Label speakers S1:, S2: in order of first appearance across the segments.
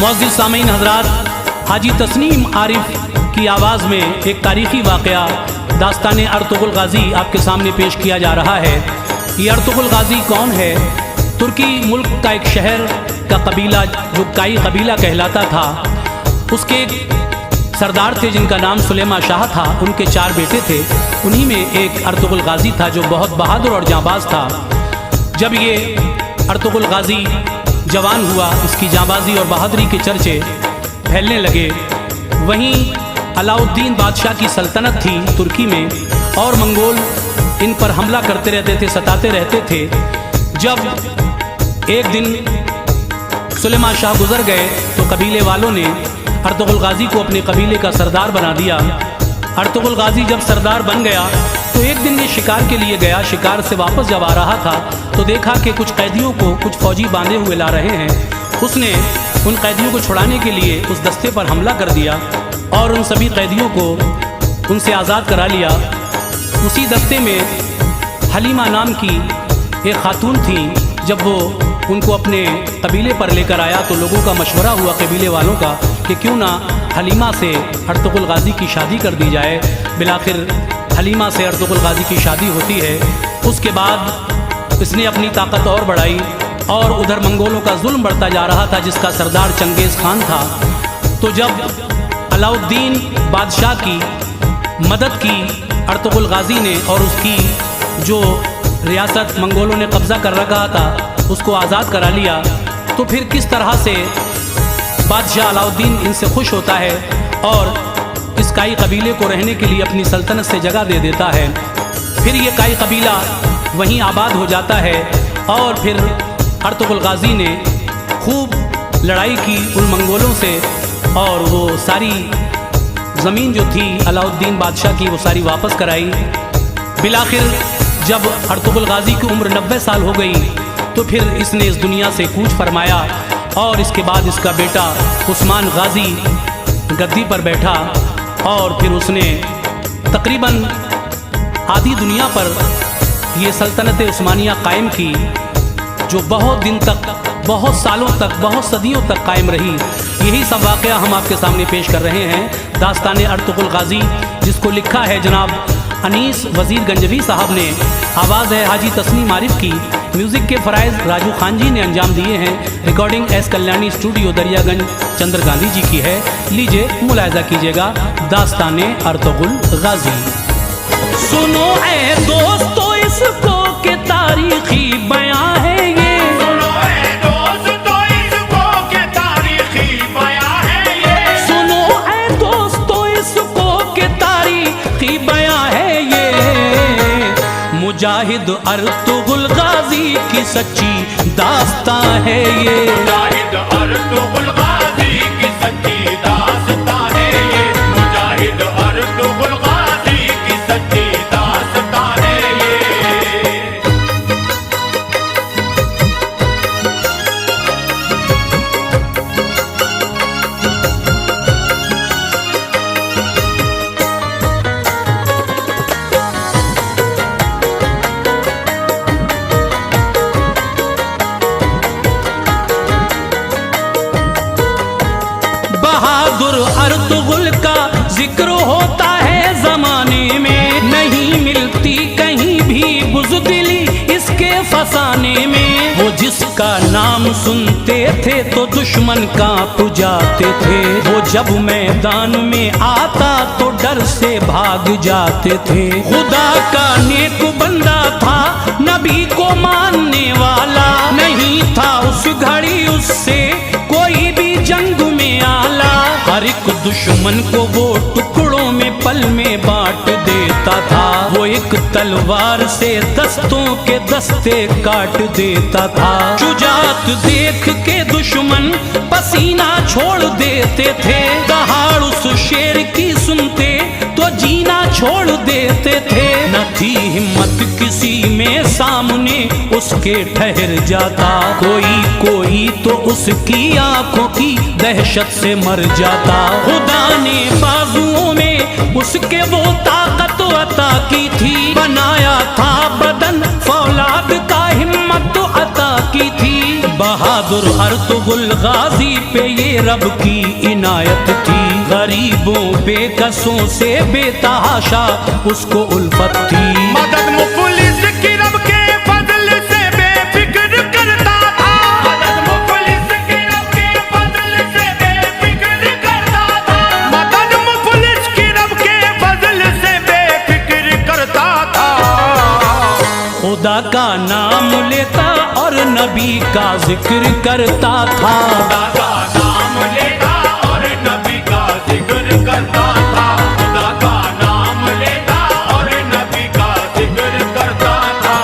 S1: मुअज़्ज़िज़ सामीन हज़रात, हाजी तस्नीम आरिफ की आवाज़ में एक तारीख़ी वाक़या दास्तान अर्तुग़रुल गाज़ी आपके सामने पेश किया जा रहा है। ये अर्तुग़रुल गाज़ी कौन है? तुर्की मुल्क का एक शहर का कबीला जो काई कबीला कहलाता था, उसके एक सरदार थे जिनका नाम सुलेमा शाह था। उनके 4 बेटे थे, उन्हीं में एक अर्तुग़रुल गाज़ी था जो बहुत बहादुर और जांबाज था। जब ये अर्तुग़रुल गाज़ी जवान हुआ, इसकी जांबाजी और बहादुरी के चर्चे फैलने लगे। वहीं अलाउद्दीन बादशाह की सल्तनत थी तुर्की में, और मंगोल इन पर हमला करते रहते थे, सताते रहते थे। जब एक दिन सुलेमा शाह गुजर गए तो कबीले वालों ने अर्तुग़रुल गाज़ी को अपने कबीले का सरदार बना दिया। अर्तुग़रुल गाज़ी जब सरदार बन गया तो एक दिन ये शिकार के लिए गया। शिकार से वापस जब आ रहा था तो देखा कि कुछ कैदियों को कुछ फौजी बांधे हुए ला रहे हैं। उसने उन कैदियों को छुड़ाने के लिए उस दस्ते पर हमला कर दिया और उन सभी कैदियों को उनसे आज़ाद करा लिया। उसी दस्ते में हलीमा नाम की एक खातून थी। जब वो उनको अपने कबीले पर लेकर आया तो लोगों का मशवरा हुआ कबीले वालों का कि क्यों ना हलीमा से अर्तुग़रुल गाज़ी की शादी कर दी जाए। बिलाखिर हलीमा से अर्तुग़रुल गाज़ी की शादी होती है। उसके बाद इसने अपनी ताकत और बढ़ाई और उधर मंगोलों का जुल्म बढ़ता जा रहा था जिसका सरदार चंगेज़ खान था। तो जब अलाउद्दीन बादशाह की मदद की अर्तुग़रुल गाज़ी ने और उसकी जो रियासत मंगोलों ने कब्ज़ा कर रखा था उसको आज़ाद करा लिया, तो फिर किस तरह से बादशाह अलाउद्दीन इनसे खुश होता है और इस काई कबीले को रहने के लिए अपनी सल्तनत से जगह दे देता है। फिर ये काई कबीला वहीं आबाद हो जाता है और फिर अर्तुग़रुल गाज़ी ने खूब लड़ाई की उन मंगोलों से और वो सारी ज़मीन जो थी अलाउद्दीन बादशाह की वो सारी वापस कराई। बिलाखिर जब अर्तुग़रुल गाज़ी की उम्र 90 साल हो गई तो फिर इसने इस दुनिया से कूच फरमाया और इसके बाद इसका बेटा उस्मान गाज़ी गद्दी पर बैठा और फिर उसने तकरीबन आधी दुनिया पर ये सल्तनत उस्मानिया कायम की, जो बहुत दिन तक, बहुत सालों तक, बहुत सदियों तक कायम रही। यही सब वाक़या हम आपके सामने पेश कर रहे हैं। दास्तान अर्तुग़रुल गाज़ी, जिसको लिखा है जनाब अनीस वज़ीर गंजवी साहब ने, आवाज़ है हाजी तस्नीम आरिफ की, म्यूज़िक के फ़राइज़ राजू खान जी ने अंजाम दिए हैं। Recording S Kalyani studio Daryaganj Chandra Gandhi ji की है। लीजिए मुलाहिज़ा कीजिएगा दास्तान अर्तुग़रुल गाज़ी।
S2: सुनो ऐ दोस्तों इसको के तारीख़ी बयां है ये,
S3: सुनो ऐ दोस्तों इसको के तारीख़ी बयां है ये,
S2: सुनो ऐ दोस्तों इसको के तारीख़ी बयां है ये। मुजाहिद अर्तुग़रुल गाज़ी की सच्ची दास्तां है ये,
S3: मुजाहिद अर्तुग़रुल गाज़ी की सच्ची दास्तां है ये, मुजाहिद अर्तुग़रुल गाज़ी की सच्ची दास्तां है ये।
S2: बहादुर अर्तुग़रुल का जिक्र होता है ज़माने में, नहीं मिलती कहीं भी बुज़दिली इसके फसाने में। वो जिसका नाम सुनते थे तो दुश्मन कांप जाते थे, वो जब मैदान में आता तो डर से भाग जाते थे। खुदा का नेक बंदा था, नबी को मानने वाला, नहीं था उस घड़ी उससे कोई भी जंग में आला। हर एक दुश्मन को वो टुकड़ों में पल में बांट देता था, वो एक तलवार से दस्तों के दस्ते काट देता था। शुजाअत देख के दुश्मन पसीना छोड़ देते थे, दहाड़ उस शेर की सुनते तो जीना छोड़ देते थे। न थी हिम्मत किसी में सामने उसके ठहर जाता, कोई तो उसकी आंखों की दहशत से मर जाता। खुदा ने बाजुओं में उसके वो ताकत अता की थी, बनाया था बदन फौलाद का हिम्मत अता की थी। बहा बहादुर अर्तुगरुल गाजी पे ये रब की इनायत थी। गरीबों बेकसों से बेतहाशा उसको उल्फत थी।
S3: मदद मुफलिस की रब के फजल से बेफिक्र करता था। मदद मुफलिस की रब के फजल से बेफिक्र करता था। मदद मुफलिस की रब के फजल से बेफिक्र करता था।
S2: खुदा का नाम लेता और नबी का जिक्र करता था।
S3: खुदा का नाम लेता और नबी का जिक्र करता था। खुदा का नाम लेता और नबी का जिक्र करता था।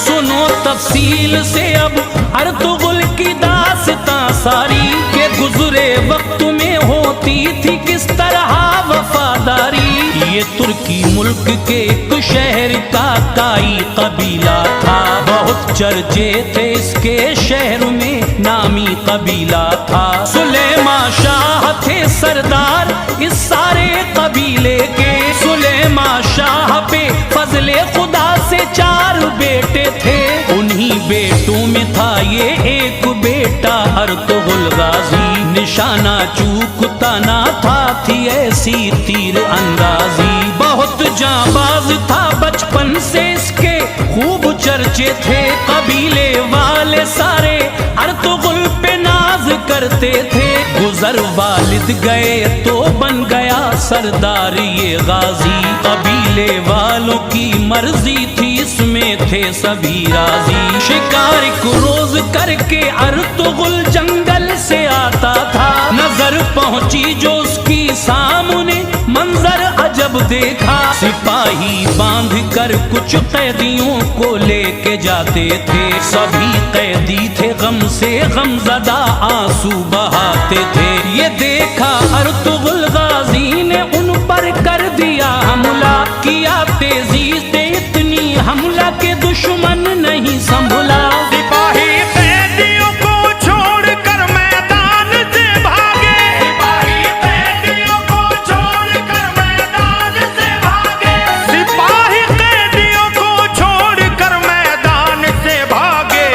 S2: सुनो तफसील से अब अर्तुगरुल की दास्तां सारी के गुजरे वक्त में होती थी किस तरह वफादारी। ये तुर्की मुल्क के एक शहर का काई कबीला था। बहुत चर्चे थे इसके शहर में नामी कबीला था। सुलेमा शाह थे सरदार इस सारे कबीले के। सुलेमा शाह पे फजले खुदा से 4 बेटे थे। उन्हीं बेटों में था ये एक बेटा अर्तुगरुल गाजी। निशाना चूकता ना था थी ऐसी तीर अंदाजी। बहुत जाबाज था बचपन से इसके खूब चर्चे थे। कबीले वाले सारे अर्तुगरुल पे नाज करते थे। गुजर वालिद गए तो बन गया सरदार ये गाजी। कबीले वालों की मर्जी थी इसमें थे सभी राजी। शिकार को रोज करके अर्तुगरुल जंगल से आता था। नजर पहुंची जो उसकी सामने मंजर अजब देखा। सिपाही बांध कर कुछ कैदियों को लेके जाते थे। सभी कैदी थे गम से गमज़दा आंसू बहाते थे। ये देखा अर्तुगरुल गाजी ने उन पर कर दिया हमला। किया तेजी से इतनी हमला के दुश्मन नहीं संभला।
S3: सिपाही कैदियों को छोड़कर मैदान से भागे। सिपाही कैदियों को छोड़कर मैदान से भागे। सिपाही कैदियों को छोड़कर मैदान से भागे।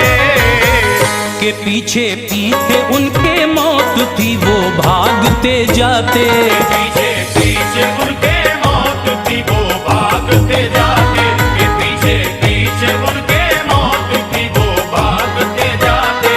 S2: के पीछे पीछे उनके मौत थी वो भागते जाते।
S3: पीछे पीछे उनके मौत थी वो भागते जाते। ये पीछे पीछे उनके मौत थी वो भागते जाते।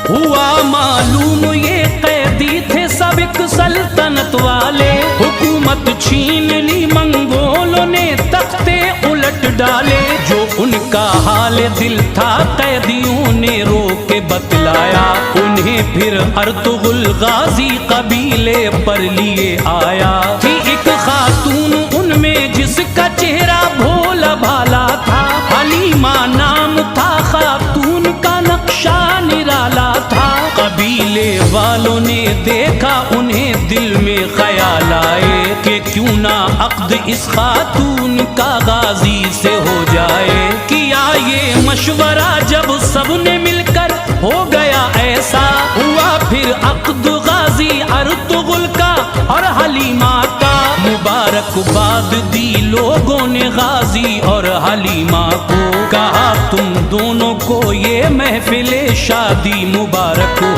S2: हुआ मालूम ये कैदी थे सब एक सल्तनत वाले। हुकूमत छीन ली मंगोलों ने तख्ते उलट डाले। जो उनका हाल दिल था कैदियों ने रो के बतलाया। उन्हें फिर अर्तुगरुल गाजी कबीले पर लिए आया। थी एक खातून उनमें जिसका चेहरा भोला भाला था। हलीमा नाम था खातून का नक्शा निराला था। कबीले वालों ने देखा उन्हें दिल में ख्याल आए कि क्यों ना अक्द इस खातून का गाजी से हो जाए। किया ये मशवरा जब सबने मिलकर हो गया ऐसा। हुआ फिर अक्द गाजी अर्तुगरुल का और हलीमा का। मुबारकबाद दी लोगों ने गाजी और हलीमा को। कहा तुम दोनों को ये महफिले शादी मुबारक हो।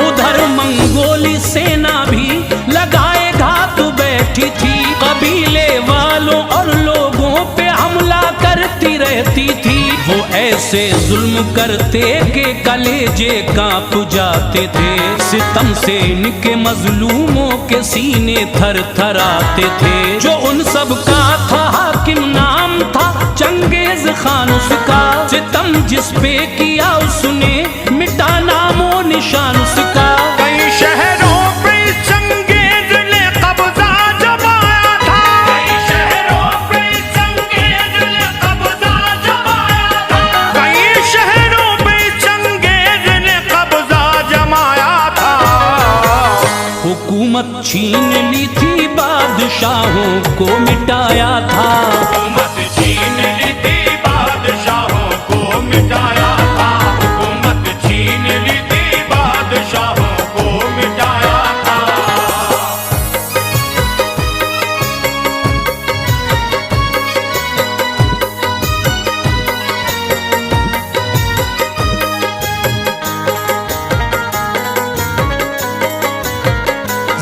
S2: उधर मंगोली सेना भी लगाए घात बैठी थी। कबीले वालों और लोगों पे हमला करती रहती थी। वो ऐसे जुल्म करते के कलेजे कांप जाते थे। सितम से इनके मजलूमों के सीने थर थराते थे। जो उन सब का था हाकिम नाम था चंगेज खान उसका। सितम जिस पे किया उसने मिटा नामो निशान उसका।
S3: कई शहरों पे चंगेज ने कब्जा जमाया था। कई शहरों पे
S1: मिटाया था।
S3: हुकूमत छीन ली थी बादशाहों को मिटाया था, हुकूमत छीन ली थी बादशाहों को मिटाया था।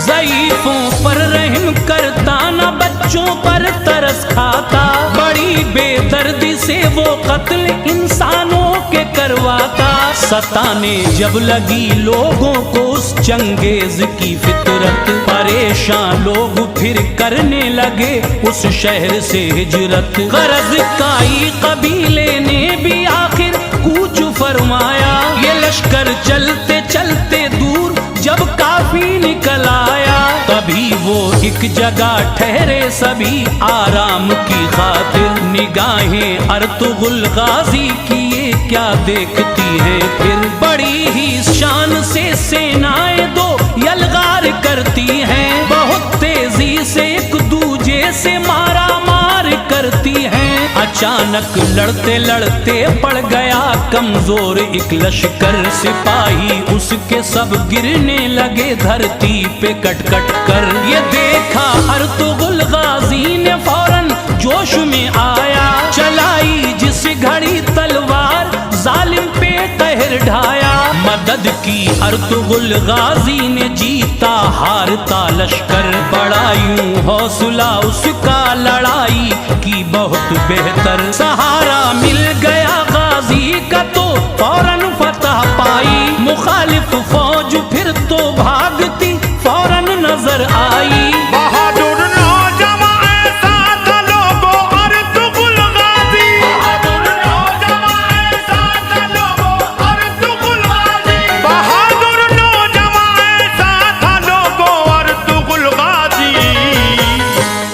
S1: ज़ईफ़ों पर रहम करता न बच्चों पर तरस खाता, बड़ी बेदर्दी से वो कत्ल इंसानों के करवाता। सताने जब लगी लोगों को उस चंगेज की फितरत, परेशान लोग फिर करने लगे उस शहर से हिजरत। गरज काई कबीले ने भी आखिर कूच फरमाया, ये लश्कर चलते चलते दूर जब काफी निकल आया, तभी वो एक जगह ठहरे सभी आराम की खातिर। निगाहें अर्तुगुल गाजी की ये क्या देखती हैं फिर, बड़ी ही शान से सेनाएं दो यलगार करती हैं, बहुत तेजी से एक दूजे से मारा मार करती हैं। अचानक लड़ते लड़ते पड़ गया कमजोर एक लश्कर, सिपाही उसके सब गिरने लगे धरती पे कट कट कर। ये देखा अर्तुगुल गाजी ने फौरन जोश में आया, चलाई जिस घड़ी तलवार जालिम पे कहर ढाया। मदद की अर्तुगुल गाजी ने जीता हारता लश्कर, बड़ा यूं हौसला उसका लड़ाई की बहुत बेहतर। सहारा मिल गया गाजी का तो फौरन फतह पाई, मुखालिफ फौज फिर तो भागती फौरन नजर आई।
S3: बहादुर नौजवान ऐसा था लोगों अर्तुगुल गाजी, बहादुर नौजवान ऐसा था लोगों अर्तुगुल गाजी, बहादुर नौजवान ऐसा था लोगों अर्तुगुल गाजी।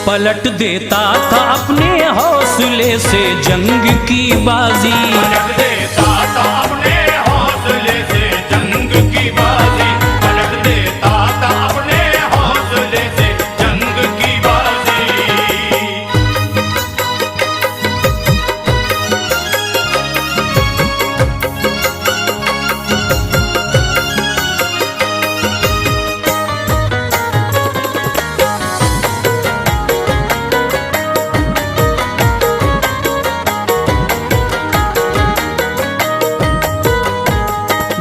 S1: पलट देता था अपने हौसले से जंग की बाजी,
S3: पलट देता था अपने हौसले से जंग की बाजी, पलट देता था अपने हौसले से जंग की बाजी।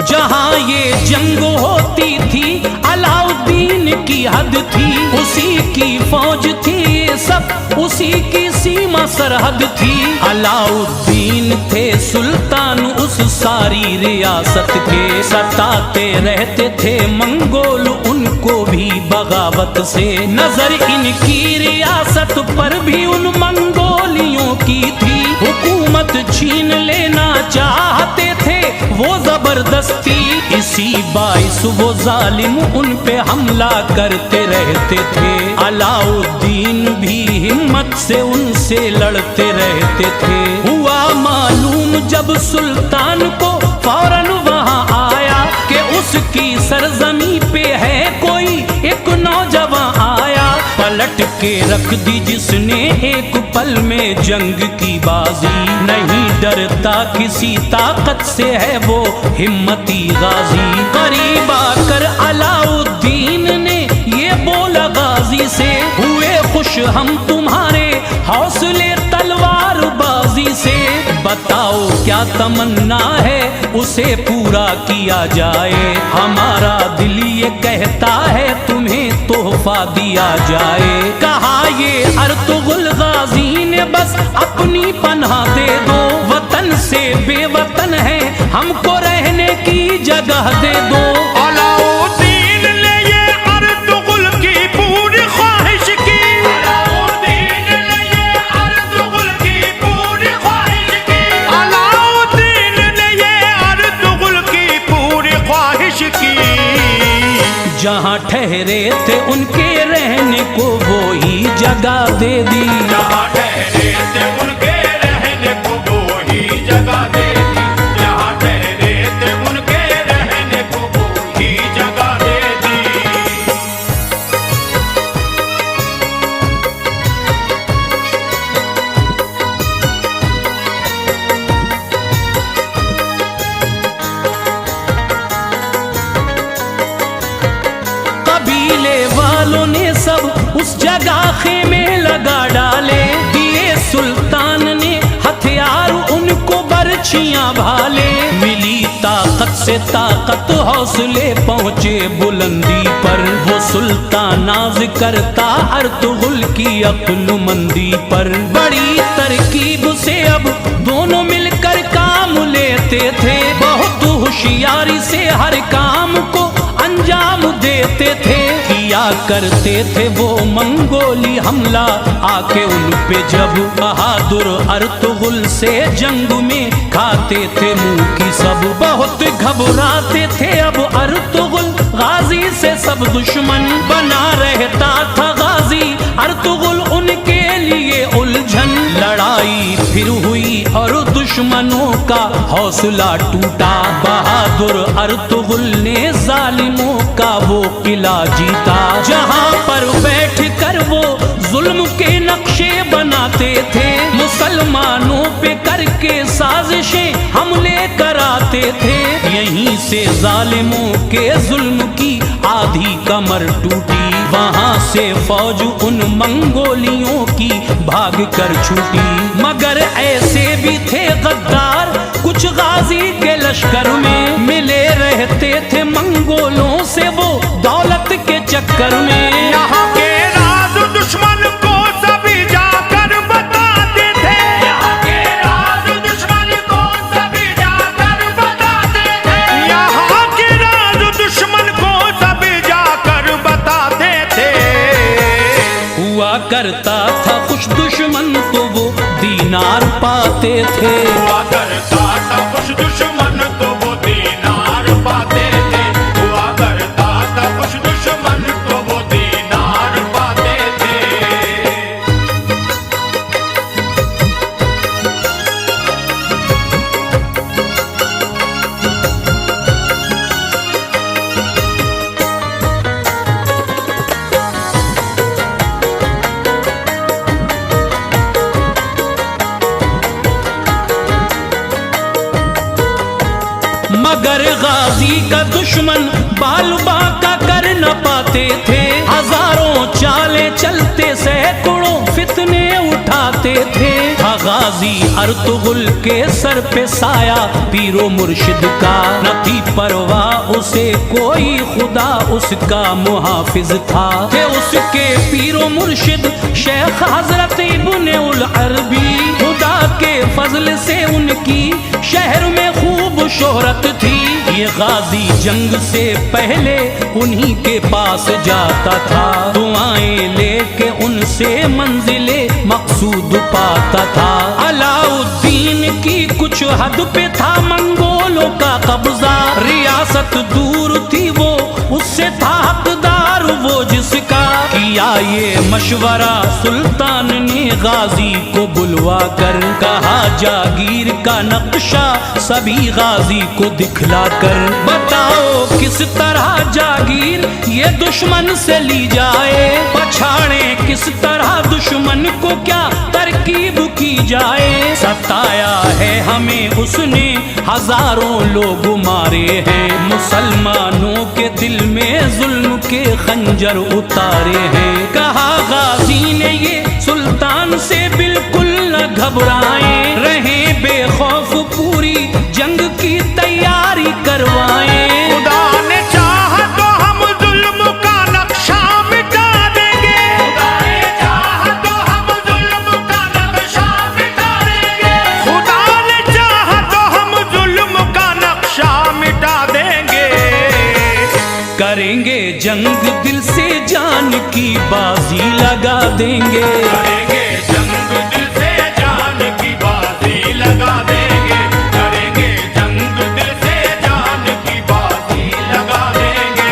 S1: जहाँ ये जंग होती थी अलाउद्दीन की हद थी, उसी की फौज थी ये सब उसी की सीमा सरहद थी। अलाउद्दीन थे सुल्तान उस सारी रियासत के, सताते रहते थे मंगोल उनको भी बगावत से। नजर इनकी रियासत पर भी उन मंगोलियों की थी, हुकूमत छीन लेना चाहते थे वो जबरदस्ती। इसी बाइस वो जालिम उन पे हमला करते रहते थे, अलाउद्दीन भी हिम्मत से उनसे लड़ते रहते थे। हुआ मालूम जब सुल्तान को फौरन वहां आया कि उसकी सरजमी पे है कोई एक नौजवान आया, पलट के रख दी जिसने एक पल में जंग की बाजी। नहीं डरता किसी ताकत से है वो हिम्मती गाजी। करीब आकर अलाउद्दीन ने ये बोला गाजी से, हुए खुश हम तुम्हारे हौसले तलवार बाजी से। बताओ क्या तमन्ना है उसे पूरा किया जाए, हमारा दिल ये कहता है तुम्हें तोहफा दिया जाए। कहा ये अर्तुगुल गाजी ने बस अपनी पनाह दे दो, वतन से बेवतन है हमको रहने की जगह दे दो।
S3: अलाउद्दीन ने ये अर्तुगुल की पूरी ख्वाहिश की, अलाउद्दीन ने ये अर्तुगुल की पूरी ख्वाहिश की, अलाउद्दीन ने ये अर्तुगुल की पूरी ख्वाहिश की।
S1: जहाँ ठहरे थे उनके रहने को वो ही जगह दे दी,
S3: जहाँ ठहरे थे उनके रहने को वो ही जगह दे दी, जहाँ ठहरे थे उनके रहने को वो ही जगह दे दी।
S2: उस जगह खेमे लगा डाले। दिए सुल्तान ने हथियार उनको बर्छियां भाले। मिली ताकत से ताकत हौसले पहुंचे बुलंदी पर। वो सुल्तान नाज करता अर्तुगरुल की अक्लमंदी पर। बड़ी तरकीब से अब दोनों मिलकर काम लेते थे। बहुत होशियारी से हर काम को अंजाम देते थे। किया करते थे वो मंगोली हमला आके उन पे जब। बहादुर अर्तुगरुल से जंग में खाते थे मुंह की सब। बहुत घबराते थे अब अर्तुगरुल गाजी से सब दुश्मन। बना रहता था गाजी अर्तुगरुल उनके लिए उलझन। लड़ाई फिर हुई और दुश्मनों का हौसला टूटा। बहादुर अर्तुगरुल ने जालिमों का वो किला जीता। जहां पर बैठ कर वो जुल्म के नक्शे बनाते थे। मुसलमानों पे करके साजिशें हमले कराते थे। यहीं से जालिमों के जुल्म की आधी कमर टूटी। वहां से फौज उन मंगोलियों की भाग कर छूटी। मगर ऐसे भी थे गद्दार कुछ गाजी के लश्कर में। मिले रहते थे मंगोलों से वो दौलत के चक्कर में।
S3: यहाँ के राज दुश्मन को सभी जाकर बताते थे। यहाँ के राज दुश्मन को सभी जाकर बताते थे। यहाँ के राज दुश्मन को सभी जाकर बताते थे।
S2: हुआ करता था कुछ दुश्मन तो वो दीनार पाते थे।
S3: हुआ करता था कुछ दुश्मन तो वो दीनार पाते थे। हुआ करता था कुछ दुश्मन तो वो दीनार पाते थे।
S2: मगर गाजी का दुश्मन बाल बांका कर न पाते थे। हजारों चाले चलते सैकड़ों फितने उठाते थे। गाजी अर्तुगरुल के सर पे साया पीरो मुर्शिद का। न थी परवाह उसे कोई खुदा उसका मुहाफिज था। थे उसके पीरो मुर्शिद शेख हजरत इब्ने उल अरबी। खुदा के फजल से उनकी शहर में खूब शोहरत थी। ये गाजी जंग से पहले उन्हीं के पास जाता था। दुआएं लेके उनसे मंजिले मकसूद पाता था। अलाउद्दीन की कुछ हद पे था मंगोलों का कब्जा। रियासत दूर थी वो उससे था हकदार वो जिसका। किया ये मशवरा सुल्तान ने गाजी को बुलवा कर। कहा जागीर का नक्शा सभी गाजी को दिखला कर। बताओ किस तरह जागीर ये दुश्मन से ली जाए। पछाड़े किस तरह दुश्मन को क्या तरकीब की जाए। सताया है हमें उसने हजारों लोग मारे हैं। मुसलमानों के दिल में जुल्म के खंजर उतारे हैं। कहा गाजी ने ये सुल्तान से बिल्कुल न घबराएं। रहें बेखौफ पूरी जंग की तैयारी करवाएं।
S3: खुदा ने चाहा तो हम जुल्म का नक्शा मिटा देंगे। खुदा ने चाहा तो हम जुल्म का नक्शा मिटा देंगे। खुदा ने चाहा तो हम जुल्म का नक्शा मिटा देंगे।
S2: करेंगे जंग दिल से जान की बाजी लगा देंगे।
S3: करेंगे जंग दिल से जान की बाजी लगा देंगे। करेंगे जंग दिल से जान की बाजी लगा देंगे।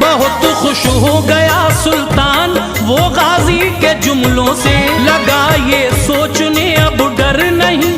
S2: बहुत खुश हो गया सुल्तान वो गाजी के जुमलों से। लगा ये सोचने अब डर नहीं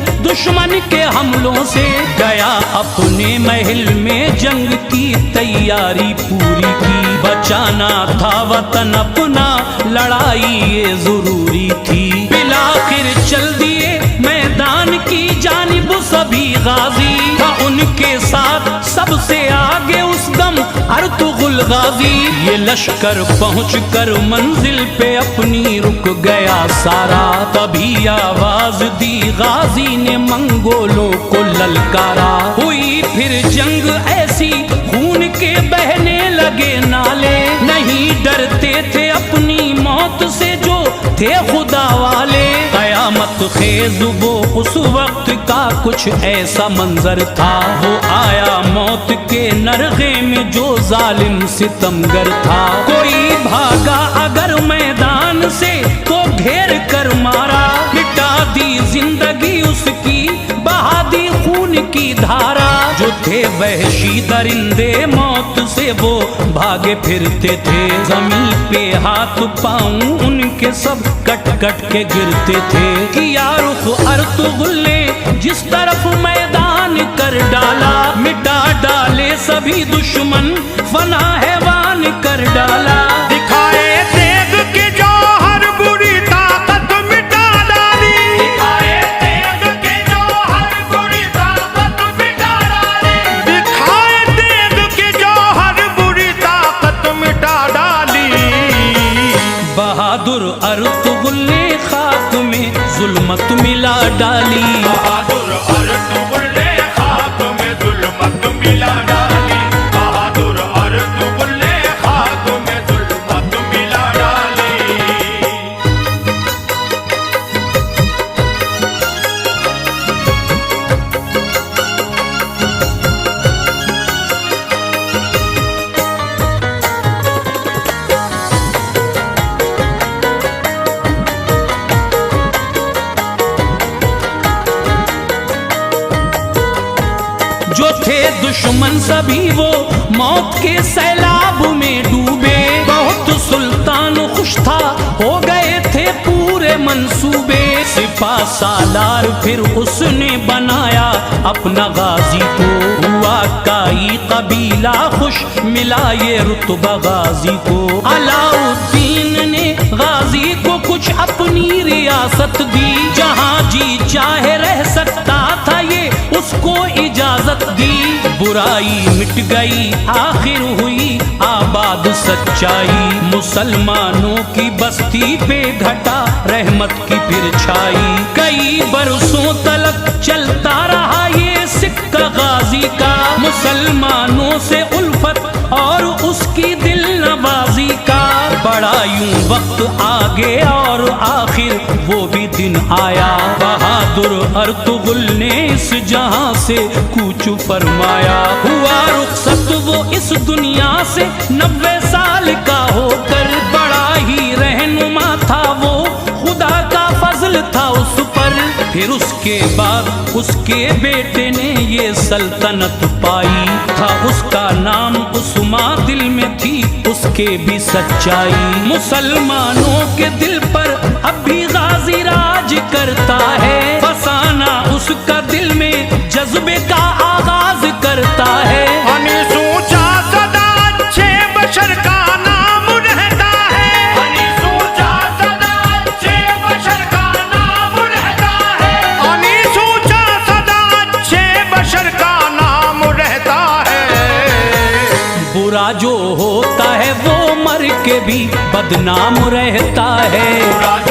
S2: दुश्मन के हमलों से, गया अपने महल में जंग की तैयारी पूरी की। बचाना था वतन अपना, लड़ाई ये जरूरी थी। बिलाखिर चल दिए मैदान की जानिब सभी गाजी, था उनके साथ सबसे आगे उस दम अर्तुगरुल गाजी। ये लश्कर पहुँच कर मंजिल पे अपनी रुक गया सारा, तभी आवाज दी गाजी ने मंगोलों को ललकारा। हुई फिर जंग ऐसी खून के बहने लगे नाले, नहीं डरते थे अपनी मौत से जो थे खुदा वाले। कयामत खेज वो उस वक्त का कुछ ऐसा मंजर था, वो आया मौत के नरगे में जो जालिम सितमगर था। कोई भागा अगर मैदान से तो घेर कर मारा, मिटा दी जिंदगी उसकी बहा दी खून की धारा। जो थे वहशी दरिंदे मौत से वो भागे फिरते थे, जमीन पे हाथ पांव उनके सब कट कट के गिरते थे। किया रुख अर्तुगरुल ने जिस तरफ मैदान कर डाला, मिटा डाले सभी दुश्मन फना हैवान कर डाला।
S3: दिखाए तेग की जो हर बुरी ताकत मिटा डाली, दिखाए तेग की जो हर बुरी ताकत मिटा डाली, दिखाए तेग की जो हर बुरी ताकत मिटा डाली।
S2: बहादुर अर्तुगरुल ने खाक में जुल्मत मिला डाली,
S3: बहादुर अर्तुगरुल ने खाक में जुल्मत मिला डाली, बहादुर अर्तुगरुल ने खाक में जुल्मत मिला डाली।
S2: जो थे दुश्मन सभी वो मौत के सैलाब में डूबे। बहुत सुल्तान खुश था, हो गए थे पूरे मंसूबे। सिपा सालार फिर उसने बनाया अपना गाजी को, हुआ काई कबीला खुश मिला ये रुतबा गाजी को। अलाउद्दीन ने गाजी को कुछ अपनी रियासत दी, जहाँ जी चाहे रह सकता था ये उसको इजाजत दी। बुराई मिट गई आखिर हुई आबाद सच्चाई, मुसलमानों की बस्ती पे घटा रहमत की फिर छाई। कई बरसों तलक चलता रहा ये सिक्का गाजी का, मुसलमानों से उल्फत और उसकी दिल नवाजी का। बड़ा यूं वक्त आगे और आखिर वो भी दिन आया, बहादुर अर्तुगरुल ने इस जहां से कूच फरमाया। हुआ रुखसत वो इस दुनिया से 90 साल का होकर, बड़ा ही रहनुमा था वो, खुदा का फजल था उस पर। फिर उसके बाद उसके बेटे ने ये सल्तनत पाई, था उसका नाम उस्मा, दिल में थी उसके भी सच्चाई। मुसलमानों के दिल पर अब भी गाजी राज करता है, फसाना उसका दिल में जज्बे का आगाज करता है।
S3: हनी सोचा सदा अच्छे बशर का नाम रहता है, हनी सोचा सदा अच्छे बशर का नाम रहता है, हनी सोचा सदा अच्छे बशर का नाम रहता है।
S2: बुरा जो होता है वो मर के भी बदनाम रहता है।